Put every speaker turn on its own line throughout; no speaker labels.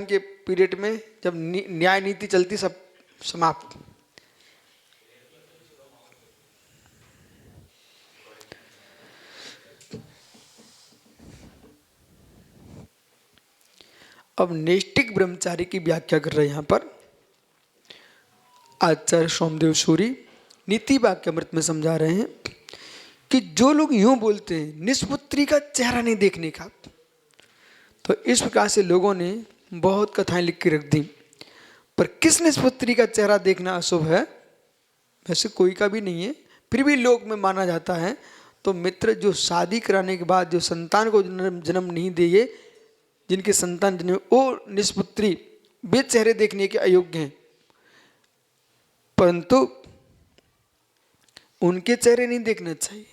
के पीरियड में जब न्याय नीति चलती सब समाप्त। अब नैष्ठिक ब्रह्मचारी की व्याख्या कर रहे हैं यहाँ पर आचार्य सोमदेव सूरी नीति वाक्यामृत में समझा रहे हैं कि जो लोग यूं बोलते हैं निष्पुत्री का चेहरा नहीं देखने का, तो इस प्रकार से लोगों ने बहुत कथाएं लिख के रख दी। पर किस निष्पुत्री का चेहरा देखना अशुभ है? वैसे कोई का भी नहीं है, फिर भी लोक में माना जाता है। तो मित्र, जो शादी कराने के बाद जो संतान को जन्म नहीं देंगे, जिनके संतान जन्म, वो निष्पुत्री वे चेहरे देखने के अयोग्य हैं, परंतु उनके चेहरे नहीं देखना चाहिए।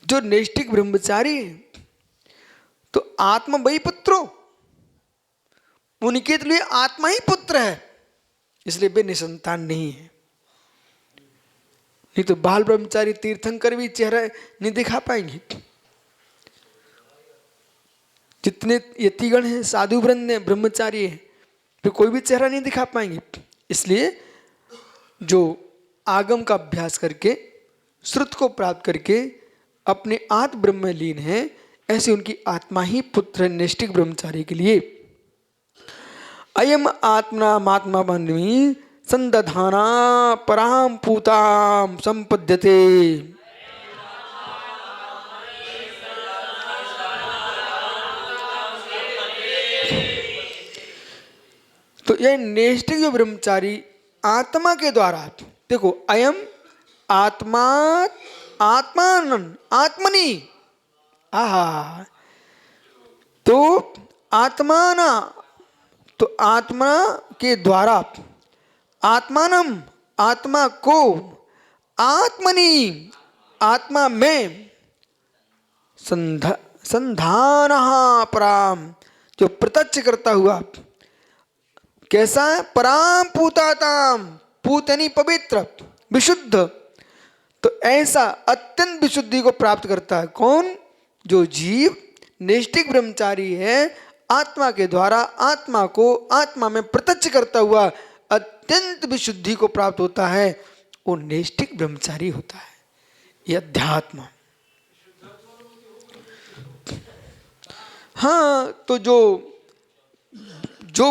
जो नैष्ठिक ब्रह्मचारी है तो आत्मा वही पुत्रो, उनके लिए आत्मा ही पुत्र है, इसलिए वे निसंतान नहीं है। नहीं तो बाल ब्रह्मचारी तीर्थंकर भी चेहरा नहीं दिखा पाएंगे। जितने यतिगण हैं, साधु वृंद हैं, ब्रह्मचारी हैं, तो कोई भी चेहरा नहीं दिखा पाएंगे। इसलिए जो आगम का अभ्यास करके श्रुत को प्राप्त करके अपने आत्म ब्रह्म में लीन है, ऐसे उनकी आत्मा ही पुत्र है नैष्ठिक ब्रह्मचारी के लिए। अयम आत्मना महात्मा बंधवी संदधाना पराम पूताम संपद्यते। तो यह नैष्ठिक जो ब्रह्मचारी आत्मा के द्वारा, देखो अयम आत्मा आत्मान आत्मनि, आहा, तो आत्माना, तो आत्मा के द्वारा आत्मानम, आत्मा को, आत्मनि, आत्मा में, संधान पराम, जो प्रत्यक्ष करता हुआ, कैसा है? पराम पूताताम, पूत यानी पवित्र विशुद्ध, तो ऐसा अत्यंत विशुद्धि को प्राप्त करता है। कौन? जो जीव नैष्ठिक ब्रह्मचारी है, आत्मा के द्वारा आत्मा को आत्मा में प्रत्यक्ष करता हुआ अत्यंत विशुद्धि को प्राप्त होता है, वो नैष्ठिक ब्रह्मचारी होता है। यह अध्यात्म। हाँ, तो जो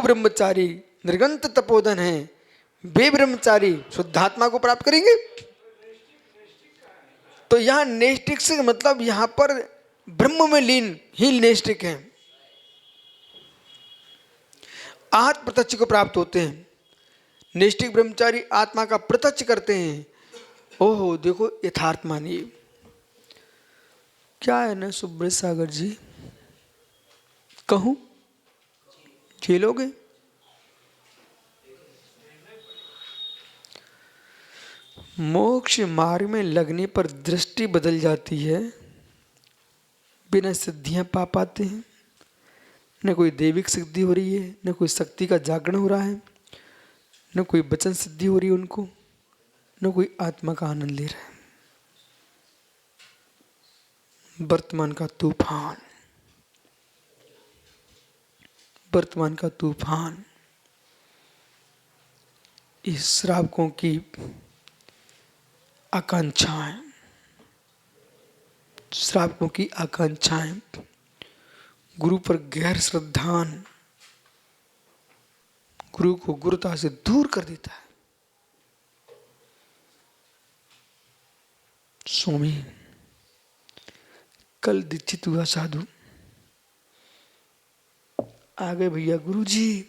ब्रह्मचारी निर्गंत तपोधन है, वे ब्रह्मचारी शुद्धात्मा को प्राप्त करेंगे। तो यहां नैष्ठिक से मतलब यहां पर ब्रह्म में लीन ही नैष्ठिक है, आत्म प्रत्यक्ष को प्राप्त होते हैं। नैष्ठिक ब्रह्मचारी आत्मा का प्रत्यक्ष करते हैं। ओहो, देखो यथार्थ मानिए क्या है ना सुब्रत सागर जी, कहूं झेलोगे? मोक्ष मार्ग में लगने पर दृष्टि बदल जाती है, बिना सिद्धियां पा पाते हैं। न कोई दैविक सिद्धि हो रही है, न कोई शक्ति का जागरण हो रहा है, न कोई वचन सिद्धि हो रही है उनको, न कोई आत्मा का आनंद ले रहा है। वर्तमान का तूफान, वर्तमान का तूफान इस श्रावकों की आकांक्षाएं, श्रावकों की आकांक्षाएं गुरु पर गहर श्रद्धान गुरु को गुरुता से दूर कर देता है। स्वामी कल दीक्षित हुआ साधु आ गए, भैया गुरुजी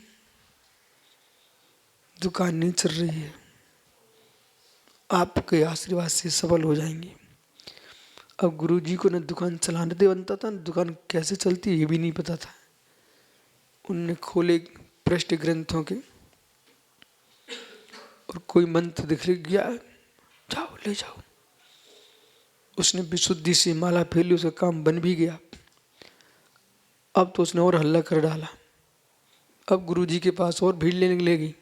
दुकान नहीं चल रही है, आपके आशीर्वाद से सफल हो जाएंगे। अब गुरुजी को न दुकान चलाने दे बनता था, न दुकान कैसे चलती है ये भी नहीं पता था। उनने खोले पृष्ठ ग्रंथों के और कोई मंत्र दिख गया, जाओ ले जाओ। उसने विशुद्धि से माला फेर ली, उसका काम बन भी गया। अब तो उसने और हल्ला कर डाला, अब गुरुजी के पास और भीड़ लेने लगेगी।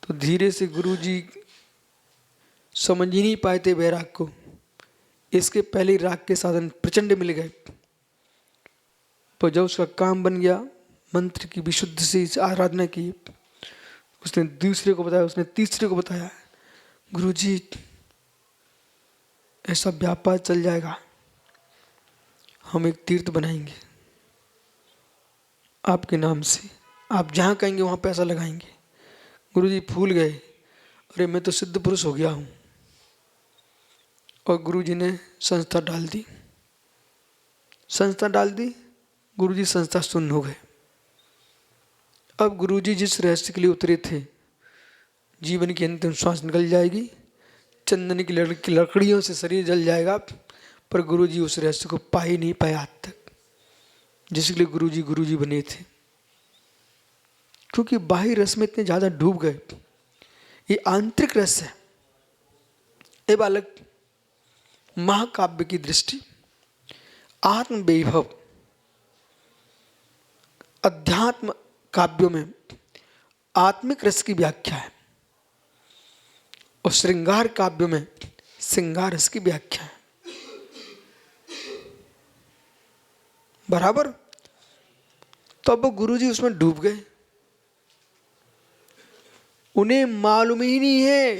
तो धीरे से गुरुजी समझ ही नहीं पाए थे वैराग को, इसके पहले राग के साधन प्रचंड मिल गए, और जब उसका काम बन गया, मंत्र की विशुद्ध से आराधना की, उसने दूसरे को बताया, उसने तीसरे को बताया, गुरुजी ऐसा व्यापार चल जाएगा, हम एक तीर्थ बनाएंगे आपके नाम से, आप जहाँ कहेंगे वहाँ पैसा लगाएंगे। गुरुजी फूल गए, अरे मैं तो सिद्ध पुरुष हो गया हूँ। और गुरुजी ने संस्था डाल दी, संस्था डाल दी, गुरुजी संस्था शून्य हो गए। अब गुरुजी जिस रहस्य के लिए उतरे थे, जीवन की अंतिम श्वास निकल जाएगी, चंदन की लकड़ियों से शरीर जल जाएगा, पर गुरुजी उस रहस्य को पा ही नहीं पाया आज तक, जिसके लिए गुरुजी बने थे। क्योंकि बाह्य रस में इतने ज़्यादा डूब गए, ये आंतरिक रस है। ए बालक, महाकाव्य की दृष्टि, आत्म वैभव, अध्यात्म काव्यों में आत्मिक रस की व्याख्या है, और श्रृंगार काव्यों में श्रृंगार रस की व्याख्या है। बराबर। तो अब गुरुजी उसमें डूब गए, उन्हें मालूम ही नहीं है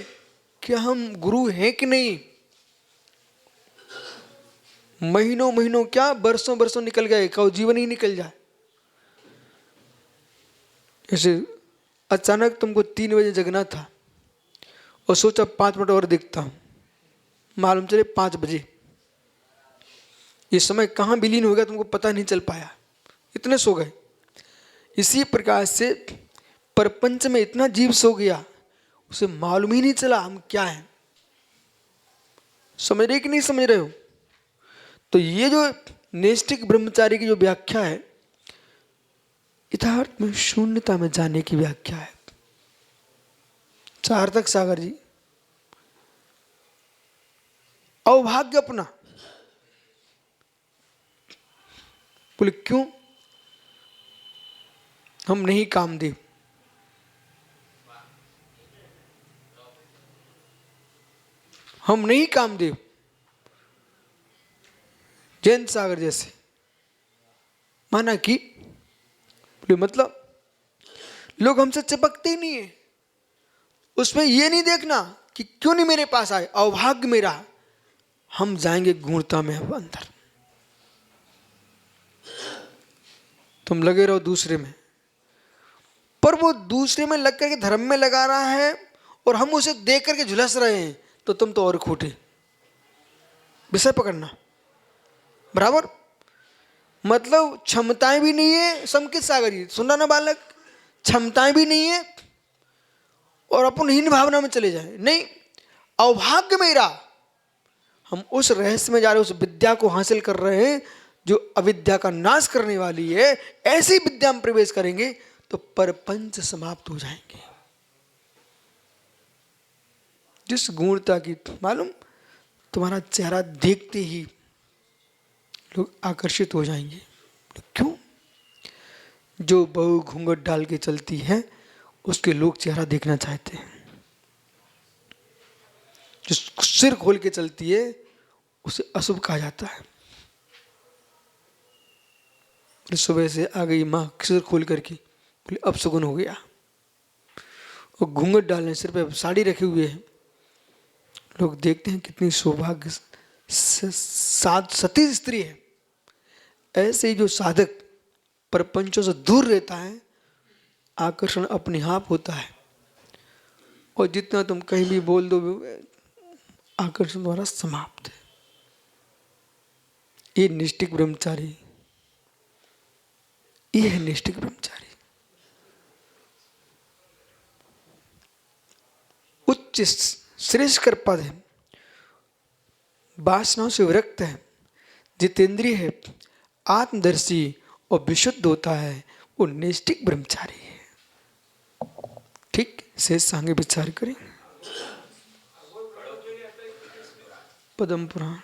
कि हम गुरु हैं कि नहीं। महीनों महीनों क्या, बरसों बरसों निकल गए, कहो जीवन ही निकल जाए। ऐसे अचानक तुमको 3 बजे जगना था और सोचा 5 मिनट और देखता हूं, मालूम चले 5 बजे। ये समय कहाँ विलीन हो गया तुमको पता नहीं चल पाया, इतने सो गए। इसी प्रकार से प्रपंच में इतना जीव सो गया, उसे मालूम ही नहीं चला हम क्या हैं। समझ रहे कि नहीं समझ रहे हो? तो ये जो नैष्ठिक ब्रह्मचारी की जो व्याख्या है, यथार्थ में शून्यता में जाने की व्याख्या है। सार्थक सागर जी, अवभाग्य अपना। बोले क्यों? हम नहीं कामदेव, हम नहीं कामदेव। जयंत सागर जैसे माना कि बोले मतलब लोग हमसे चिपकते ही नहीं है, उसमें ये नहीं देखना कि क्यों नहीं मेरे पास आए, अवभाग्य मेरा। हम जाएंगे गूढ़ता में अब अंदर, तुम लगे रहो दूसरे में, पर वो दूसरे में लग करके धर्म में लगा रहा है और हम उसे देख करके झुलस रहे हैं, तो तुम तो और खोटे। विषय पकड़ना बराबर। मतलब क्षमताएं भी नहीं है, संकित सागर जी सुन ना बालक, क्षमताएं भी नहीं है और अपन हीन भावना में चले जाए, नहीं, अवभाग्य मेरा। हम उस रहस्य में जा रहे, उस विद्या को हासिल कर रहे हैं जो अविद्या का नाश करने वाली है। ऐसी विद्या में प्रवेश करेंगे तो परपंच समाप्त हो जाएंगे। जिस गूढ़ता की मालूम, तुम्हारा चेहरा देखते ही लोग आकर्षित हो जाएंगे। क्यों? जो बहू घूंघट डाल के चलती है उसके लोग चेहरा देखना चाहते हैं, जो सिर खोल के चलती है उसे अशुभ कहा जाता है। सुबह से आ गई माँ सिर खोल करके, बोले अब सुगुन हो गया, और घूंघट डालने, सिर पे साड़ी रखे हुए है, लोग देखते हैं कितनी सौभाग्य सती स्त्री है। ऐसे ही जो साधक प्रपंचों से दूर रहता है, आकर्षण अपने आप होता है, और जितना तुम कहीं भी बोल दो आकर्षण द्वारा समाप्त है। ये निष्ठिक ब्रह्मचारी, ये है निष्ठिक ब्रह्मचारी। उच्च श्रेष्ठकर पद है, वासनाओं से विरक्त है, जितेंद्रिय है, आत्मदर्शी और विशुद्ध होता है, वो नैष्ठिक ब्रह्मचारी है। ठीक, शेष आगे विचार करें। पद्म पुराण।